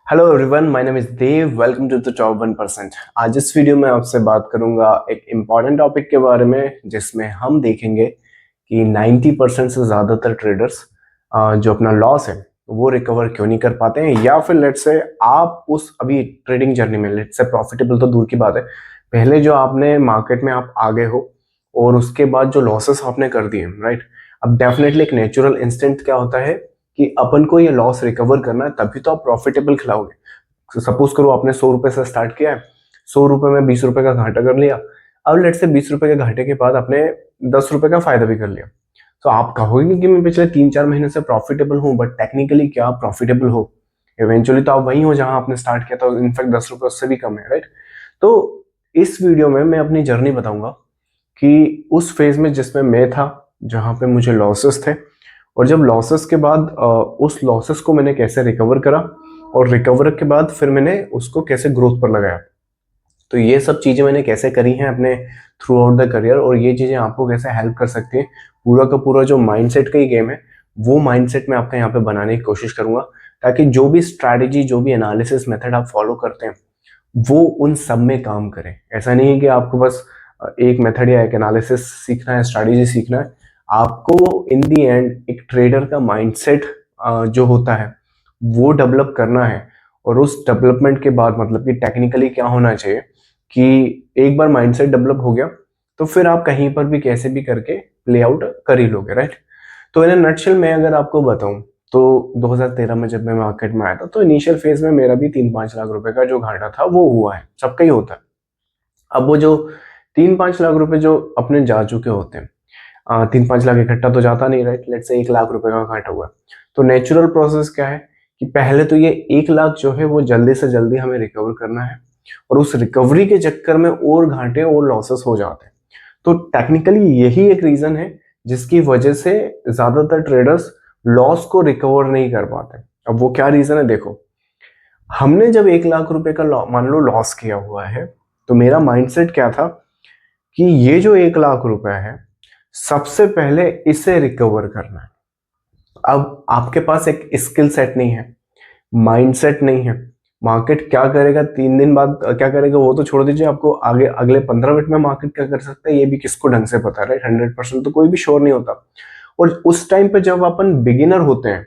Hello everyone, my name is Dev. Welcome to the top 1%। आज इस video में आपसे बात करूंगा एक इम्पॉर्टेंट टॉपिक के बारे में, जिसमें हम देखेंगे कि 90% से ज़्यादातर ट्रेडर्स जो अपना लॉस है वो रिकवर क्यों नहीं कर पाते हैं, या फिर लेट्स से आप उस अभी ट्रेडिंग जर्नी में, लेट्स से प्रॉफिटेबल तो दूर की बात है, पहले जो आपने मार्केट में आप आगे हो और उसके बाद जो लॉसेस आपने कर दिए, राइट। अब डेफिनेटली एक नेचुरल इंस्टेंट क्या होता है कि अपन को ये लॉस रिकवर करना है, तभी तो आप प्रॉफिटेबल खिलाओगे। सपोज करो आपने 100 रुपए से स्टार्ट किया है, 100 रुपए में 20 रुपए का घाटा कर लिया। अब लेट से 20 रुपए के घाटे के बाद आपने 10 रुपए का फायदा भी कर लिया। तो आप कहोगे कि मैं पिछले 3-4 महीने से प्रॉफिटेबल हूं, बट टेक्निकली क्या आप प्रॉफिटेबल हो? इवेंचुअली तो आप वहीं हो जहां आपने स्टार्ट किया था, इनफैक्ट 10 रुपए उससे भी कम है, राइट। तो इस वीडियो में मैं अपनी जर्नी बताऊंगा कि उस फेज में जिसमें मैं था, जहां पे मुझे लॉसेस थे, और जब लॉसेस के बाद उस लॉसेस को मैंने कैसे रिकवर करा, और रिकवर के बाद फिर मैंने उसको कैसे ग्रोथ पर लगाया। तो ये सब चीज़ें मैंने कैसे करी हैं अपने थ्रू आउट द करियर, और ये चीज़ें आपको कैसे हेल्प कर सकती हैं। पूरा का पूरा जो माइंडसेट का ही गेम है, वो माइंडसेट मैं आपका यहाँ पे बनाने की कोशिश करूंगा, ताकि जो भी स्ट्रैटेजी, जो भी एनालिसिस मेथड आप फॉलो करते हैं, वो उन सब में काम करे। ऐसा नहीं है कि आपको बस एक मेथड या एक एनालिसिस सीखना है, स्ट्रैटेजी सीखना है। आपको इन दी एंड एक ट्रेडर का माइंडसेट जो होता है वो डेवलप करना है। और उस डेवलपमेंट के बाद मतलब कि टेक्निकली क्या होना चाहिए कि एक बार माइंडसेट डेवलप हो गया तो फिर आप कहीं पर भी कैसे भी करके प्ले आउट कर ही लोगे, राइट। तो इन नटशेल में अगर आपको बताऊं, तो 2013 में जब मैं मार्केट में आया था, तो इनिशियल फेज में मेरा भी 3-5 लाख रुपए का जो घाटा था वो हुआ है, सबका ही होता है। अब वो जो 3-5 लाख रुपए जो अपने जा चुके होते हैं, 3-5 लाख इकट्ठा तो जाता नहीं, राइट। लेट्स से 1 लाख रुपए का घाटा हुआ है, तो नेचुरल प्रोसेस क्या है कि पहले तो ये 1 लाख जो है वो जल्दी से जल्दी हमें रिकवर करना है, और उस रिकवरी के चक्कर में और घाटे और लॉसेस हो जाते हैं। तो टेक्निकली यही एक रीजन है जिसकी वजह से ज्यादातर ट्रेडर्स लॉस को रिकवर नहीं कर पाते। अब वो क्या रीजन है, देखो। हमने जब 1 लाख रुपए का मान लो लॉस किया हुआ है, तो मेरा माइंडसेट क्या था कि ये जो 1 लाख रुपए है, सबसे पहले इसे रिकवर करना है। अब आपके पास एक स्किल सेट नहीं है, माइंडसेट नहीं है। मार्केट क्या करेगा 3 दिन बाद, क्या करेगा वो तो छोड़ दीजिए, आपको आगे अगले 15 मिनट में मार्केट क्या कर सकता है ये भी किसको ढंग से पता है, राइट। 100% तो कोई भी श्योर नहीं होता। और उस टाइम पे जब अपन बिगिनर होते हैं,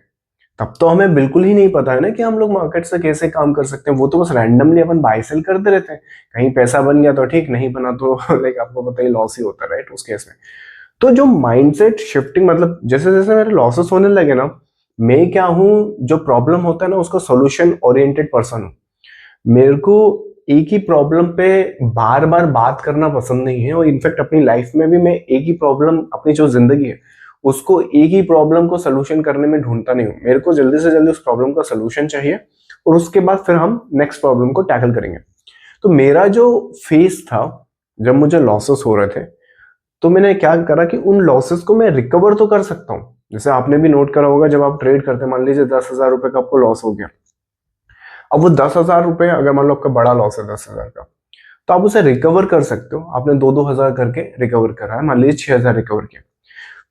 तब तो हमें बिल्कुल ही नहीं पता है ना कि हम लोग मार्केट से कैसे काम कर सकते हैं। वो तो बस रैंडमली अपन बाय सेल करते रहते हैं, कहीं पैसा बन गया तो ठीक, नहीं बना तो लाइक आपको पता ही लॉस ही होता है, राइट, उस केस में। तो जो माइंडसेट शिफ्टिंग, मतलब जैसे जैसे मेरे लॉसेस होने लगे ना, मैं क्या हूँ, जो प्रॉब्लम होता है ना उसका सॉल्यूशन ओरिएंटेड पर्सन हूँ। मेरे को एक ही प्रॉब्लम पे बार बार बात करना पसंद नहीं है, और इनफैक्ट अपनी लाइफ में भी मैं एक ही प्रॉब्लम, अपनी जो जिंदगी है उसको एक ही प्रॉब्लम को सोल्यूशन करने में ढूंढता नहीं हूँ। मेरे को जल्दी से जल्दी उस प्रॉब्लम का सोल्यूशन चाहिए, और उसके बाद फिर हम नेक्स्ट प्रॉब्लम को टैकल करेंगे। तो मेरा जो फेस था जब मुझे लॉसेस हो रहे थे, तो मैंने क्या करा कि उन लॉसेस को मैं रिकवर तो कर सकता हूँ। जैसे आपने भी नोट करा होगा, जब आप ट्रेड करते हैं, मान लीजिए 10,000 रुपए का आपको लॉस हो गया। अब वो 10,000 रुपए, अगर मान लो आपका बड़ा लॉस है 10,000 का, तो आप उसे रिकवर कर सकते हो। आपने 2-2 हजार करके रिकवर करा है, मान लीजिए 6,000 रिकवर किया।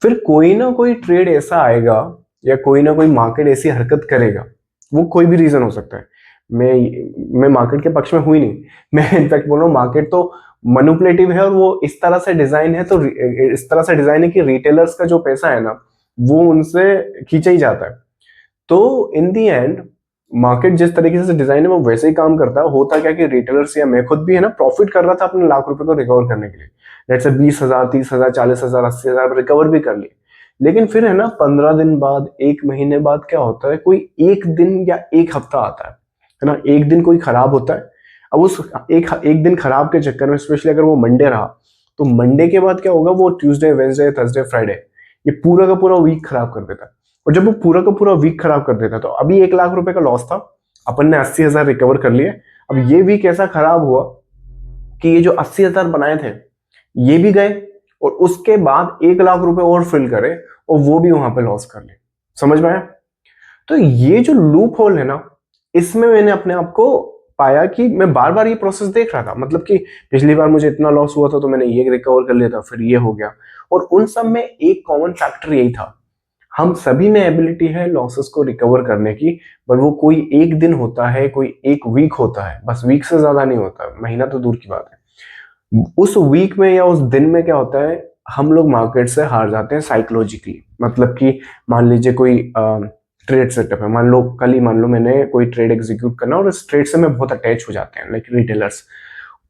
फिर कोई ना कोई ट्रेड ऐसा आएगा, या कोई ना कोई मार्केट ऐसी हरकत करेगा, वो कोई भी रीजन हो सकता है। मैं मार्केट के पक्ष में हुई नहीं, मैं इनफैक्ट बोल रहा हूँ मार्केट तो मैनिपुलेटिव है, और वो इस तरह से डिजाइन है, तो इस तरह से डिजाइन है कि रिटेलर्स का जो पैसा है ना, वो उनसे खींचा ही जाता है। तो इन दी एंड मार्केट जिस तरीके से डिजाइन है वो वैसे ही काम करता है। होता क्या कि रिटेलर्स या मैं खुद भी है ना, प्रॉफिट कर रहा था अपने लाख रुपए को रिकवर करने के लिए। लेट्स से 20,000, 30,000, 40,000, 80,000 रिकवर भी कर लिए। लेकिन फिर है ना, 15 दिन बाद, 1 महीने बाद क्या होता है, कोई एक दिन या एक हफ्ता आता है ना, एक दिन कोई खराब होता है। अब उस एक दिन खराब के चक्कर में, स्पेशली अगर वो मंडे रहा, तो मंडे के बाद क्या होगा, वो ट्यूसडे, वेडनेसडे, थर्सडे, फ्राइडे, ये पूरा का पूरा वीक खराब कर देता है। और जब वो पूरा का पूरा वीक खराब कर देता है, तो अभी 1 लाख रुपए का लॉस था, अपन ने 80,000 रिकवर कर लिए। अब ये वीक ऐसा खराब हुआ कि ये जो 80,000 बनाए थे ये भी गए, और उसके बाद 1 लाख रुपए और फिल करे, और वो भी वहां पे लॉस कर ले। समझ में आया? तो ये जो लूप होल है ना, इसमें मैंने अपने आप को पाया कि मैं बार बार ये प्रोसेस देख रहा था। मतलब कि पिछली बार मुझे इतना लॉस हुआ था, तो मैंने ये रिकवर कर लिया था, फिर ये हो गया। और उन सब में एक कॉमन फैक्टर यही था, हम सभी में एबिलिटी है लॉसेस को रिकवर करने की, पर वो कोई एक दिन होता है, कोई एक वीक होता है, बस वीक से ज्यादा नहीं होता, महीना तो दूर की बात है। उस वीक में या उस दिन में क्या होता है, हम लोग मार्केट से हार जाते हैं साइकोलॉजिकली। मतलब कि मान लीजिए कोई ट्रेड सेटअप है, मान लो कल ही मान लो मैंने कोई ट्रेड एग्जीक्यूट करना, और इस ट्रेड से मैं बहुत अटैच हो जाते हैं लाइक रिटेलर्स।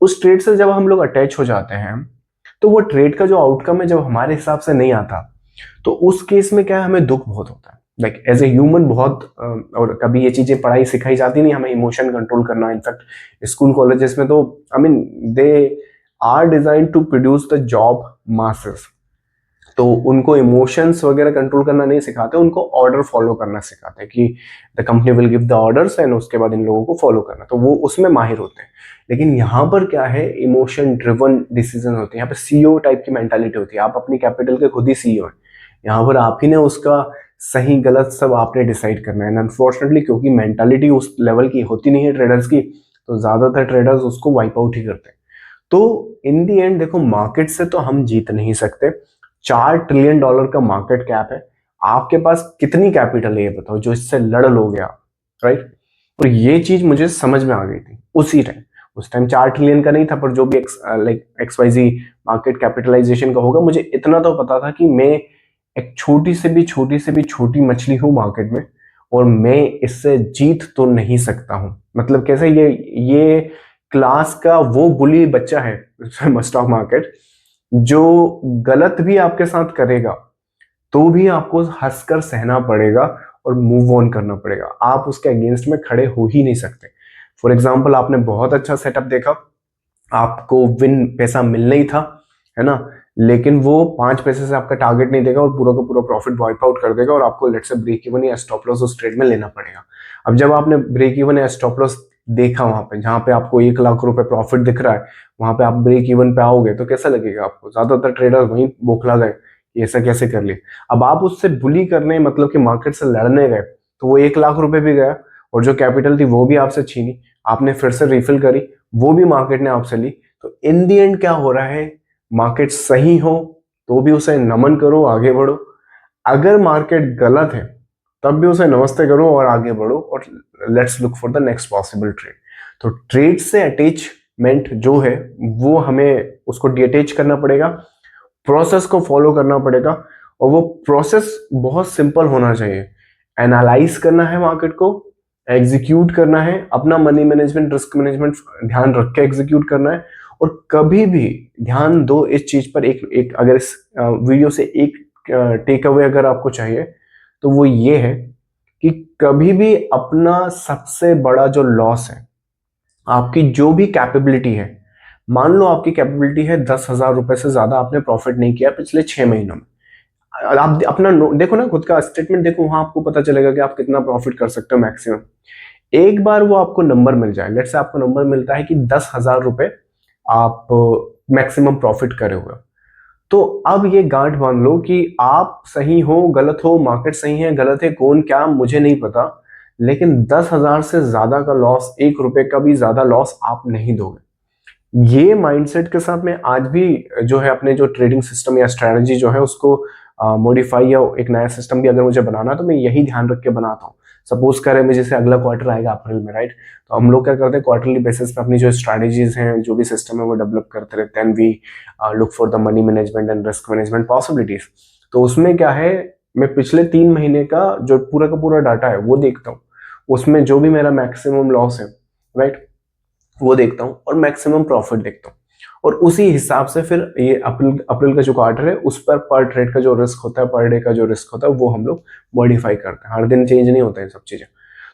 उस ट्रेड से जब हम लोग अटैच हो जाते हैं, तो वो ट्रेड का जो आउटकम है जब हमारे हिसाब से नहीं आता, तो उस केस में क्या है, हमें दुख बहुत होता है। लाइक एज ए ह्यूमन बहुत और कभी ये चीजें पढ़ाई सिखाई जाती नहीं, हमें इमोशन कंट्रोल करना। इनफैक्ट स्कूल कॉलेजेस में तो I mean they are design to produce the job masses, तो उनको इमोशंस वगैरह कंट्रोल करना नहीं सिखाते, उनको ऑर्डर फॉलो करना सिखाते हैं कि the company will give the orders and उसके बाद इन लोगों को फॉलो करना, तो वो उसमें माहिर होते हैं। लेकिन यहाँ पर क्या है, इमोशन ड्रिवन डिसीजन होते हैं। यहाँ पे सीईओ टाइप की मेंटालिटी होती है, आप अपनी कैपिटल के खुद ही सीईओ हैं। यहाँ पर आप ही ने उसका सही गलत सब आपने डिसाइड करना है। अनफॉर्चुनेटली क्योंकि मेंटालिटी उस लेवल की होती नहीं है ट्रेडर्स की, तो ज्यादातर ट्रेडर्स उसको वाइप आउट ही करते हैं। तो इन दी एंड देखो, मार्केट से तो हम जीत नहीं सकते। $4 ट्रिलियन का मार्केट कैप है, आपके पास कितनी कैपिटल है ये बताओ जो इससे लड़ लोगे आप, राइट। और ये चीज मुझे समझ में आ गई थी उसी टाइम। उस टाइम 4 ट्रिलियन का नहीं था, पर जो भी लाइक XYZ मार्केट कैपिटलाइजेशन का होगा, मुझे इतना तो पता था कि मैं एक छोटी से भी छोटी मछली हूं मार्केट में, और मैं इससे जीत तो नहीं सकता हूं। मतलब कैसे, ये क्लास का वो बुली बच्चा है स्टॉक मार्केट, जो गलत भी आपके साथ करेगा तो भी आपको हंसकर सहना पड़ेगा और मूव ऑन करना पड़ेगा। आप उसके अगेंस्ट में खड़े हो ही नहीं सकते। फॉर एग्जाम्पल, आपने बहुत अच्छा सेटअप देखा, आपको विन पैसा मिलना ही था, है ना, लेकिन वो 5 पैसे से आपका टारगेट नहीं देगा और पूरा का पूरा प्रॉफिट वाइप आउट कर देगा, और आपको लेट से ब्रेक इवन या स्टॉप लॉस उस ट्रेड में लेना पड़ेगा। अब जब आपने ब्रेक इवन या स्टॉप लॉस देखा, वहां पे जहां पे आपको 1 लाख रुपए प्रॉफिट दिख रहा है, वहां पे आप ब्रेक इवन पे आओगे तो कैसा लगेगा आपको? ज्यादातर ट्रेडर वहीं बौखला गए, ये ऐसा कैसे कर लिया। अब आप उससे बुली करने, मतलब कि मार्केट से लड़ने गए, तो वो 1 लाख रुपए भी गया, और जो कैपिटल थी वो भी आपसे छीनी, आपने फिर से रिफिल करी, वो भी मार्केट ने आपसे ली। तो इन दी एंड क्या हो रहा है, मार्केट सही हो तो भी उसे नमन करो, आगे बढ़ो। अगर मार्केट गलत है तब भी उसे नमस्ते करो और आगे बढ़ो, और let's look for the next possible trade. तो ट्रेड से अटैचमेंट जो है वो हमें उसको डिअटैच करना पड़ेगा, प्रोसेस को फॉलो करना पड़ेगा, और वो प्रोसेस बहुत सिंपल होना चाहिए। एनालाइज करना है मार्केट को, एग्जीक्यूट करना है, अपना मनी मैनेजमेंट रिस्क मैनेजमेंट ध्यान रख के एग्जीक्यूट करना है। और कभी भी ध्यान दो इस चीज पर, एक अगर इस वीडियो से एक टेक अवे अगर आपको चाहिए तो वो ये है कि कभी भी अपना सबसे बड़ा जो लॉस है, आपकी जो भी कैपेबिलिटी है, मान लो आपकी कैपेबिलिटी है 10,000 रुपए से ज्यादा आपने प्रॉफिट नहीं किया पिछले 6 महीनों में, आप अपना देखो ना, खुद का स्टेटमेंट देखो, वहां आपको पता चलेगा कि आप कितना प्रॉफिट कर सकते हो मैक्सिमम। एक बार वो आपको नंबर मिल जाए, लेट्स से आपको नंबर मिलता है कि 10,000 रुपए आप मैक्सिमम प्रॉफिट करे हुए, तो अब ये गांठ बांध लो कि आप सही हो गलत हो, मार्केट सही है गलत है, कौन क्या मुझे नहीं पता, लेकिन 10,000 से ज्यादा का लॉस, 1 रुपए का भी ज्यादा लॉस आप नहीं दोगे। ये माइंडसेट के साथ मैं आज भी जो है अपने जो ट्रेडिंग सिस्टम या स्ट्रेटजी जो है उसको मॉडिफाई या एक नया सिस्टम भी अगर मुझे बनाना है तो मैं यही ध्यान रख के बनाता हूँ। सपोज करें मैं, जैसे अगला क्वार्टर आएगा अप्रैल में, राइट, तो हम लोग क्या करते हैं, क्वार्टरली बेसिस पे अपनी जो स्ट्रेटजीज हैं, जो भी सिस्टम है वो डेवलप करते रहते हैं। We look for the money management and risk management possibilities. तो उसमें क्या है, मैं पिछले 3 महीने का जो पूरा का पूरा डाटा है वो देखता हूँ, उसमें जो भी मेरा मैक्सिमम लॉस है, राइट, वो देखता हूँ, और मैक्सिमम प्रॉफिट देखता हूँ, और उसी हिसाब से फिर ये अप्रैल का जो क्वार्टर है उस पर ट्रेड का जो रिस्क होता है, पर डे का जो रिस्क होता है, वो हम लोग मॉडिफाई करते हैं। हर दिन चेंज नहीं होता है सब चीजें।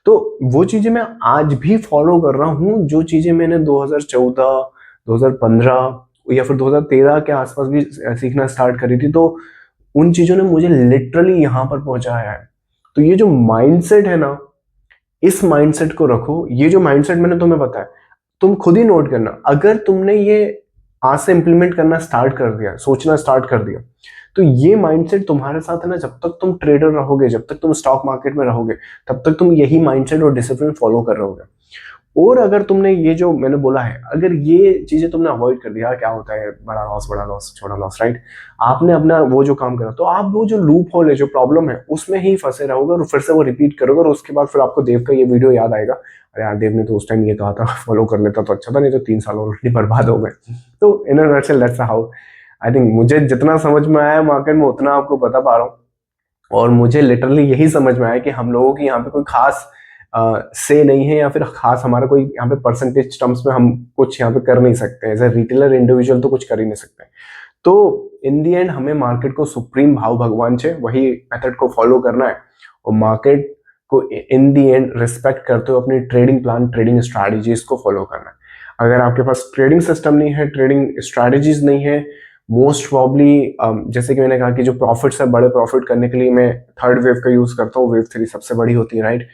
तो वो चीजें मैं आज भी फॉलो कर रहा हूँ, जो चीजें मैंने 2014, 2015 या फिर 2013 के आसपास भी सीखना स्टार्ट करी थी, तो उन चीजों ने मुझे लिटरली यहाँ पर पहुंचाया है। तो ये जो माइंडसेट है ना, इस माइंडसेट को रखो। ये जो माइंडसेट मैंने तुम्हें बताया, तुम खुद ही नोट करना, अगर तुमने ये आज से इंप्लीमेंट करना स्टार्ट कर दिया, सोचना स्टार्ट कर दिया, तो ये माइंडसेट तुम्हारे साथ है ना, जब तक तुम ट्रेडर रहोगे, जब तक तुम स्टॉक मार्केट में रहोगे, तब तक तुम यही माइंडसेट और डिसिप्लिन फॉलो कर रहोगे। और अगर तुमने ये जो मैंने बोला है, अगर ये चीजें तुमने अवॉइड कर दिया, क्या होता है बड़ा लॉस छोटा लॉस, राइट? आपने अपना वो जो काम करा, तो आप वो जो लूप होल है, जो प्रॉब्लम है, उसमें ही फंसे रहोगे और फिर से वो रिपीट करोगे, और उसके बाद फिर आपको देव का ये वीडियो याद आएगा, अरे यार देव ने तो उस टाइम ये कहा था, फॉलो कर लेता तो अच्छा था, नहीं तो 3 साल ऑलरेडी बर्बाद हो गए। तो in a nutshell that's how I think मुझे जितना समझ में आया मार्केट में उतना आपको बता पा रहा हूँ। और मुझे लिटरली यही समझ में आया कि हम लोगों की यहाँ पे कोई खास से नहीं है, या फिर खास हमारा कोई यहाँ पे परसेंटेज टर्म्स में हम कुछ यहाँ पे कर नहीं सकते, एज ए रिटेलर इंडिविजुअल तो कुछ कर ही नहीं सकते। तो इन दी एंड हमें मार्केट को सुप्रीम भाव भगवान છે वही मेथड को फॉलो करना है, और मार्केट को इन दी एंड रिस्पेक्ट करते हुए अपनी ट्रेडिंग प्लान, ट्रेडिंग स्ट्रैटेजीज को फॉलो करना है। अगर आपके पास ट्रेडिंग सिस्टम नहीं है, ट्रेडिंग स्ट्रैटेजीज नहीं है, मोस्ट प्रॉब्ली जैसे कि मैंने कहा कि जो प्रॉफिट्स है, बड़े प्रॉफिट करने के लिए मैं थर्ड वेव का यूज करता हूँ, वेव 3 सबसे बड़ी होती है, राइट?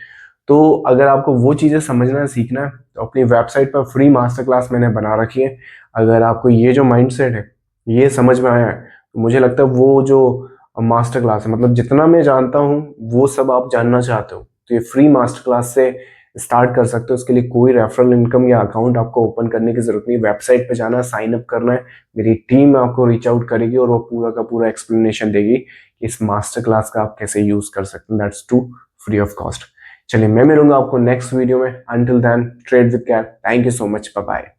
तो अगर आपको वो चीजें समझना है, सीखना है, तो अपनी वेबसाइट पर फ्री मास्टर क्लास मैंने बना रखी है। अगर आपको ये जो माइंडसेट है ये समझ में आया है, तो मुझे लगता है वो जो मास्टर क्लास है, मतलब जितना मैं जानता हूँ वो सब आप जानना चाहते हो, तो ये फ्री मास्टर क्लास से स्टार्ट कर सकते हो। उसके लिए कोई रेफरल इनकम या अकाउंट आपको ओपन करने की जरूरत नहीं। वेबसाइट पे जाना है, साइन अप करना है, मेरी टीम आपको रीच आउट करेगी और वो पूरा का पूरा एक्सप्लेनेशन देगी कि इस मास्टर क्लास का आप कैसे यूज कर सकते हैं। That's too free of cost. चलिए, मैं मिलूंगा आपको नेक्स्ट वीडियो में। Until then, trade with Kat. Thank you so much, bye bye.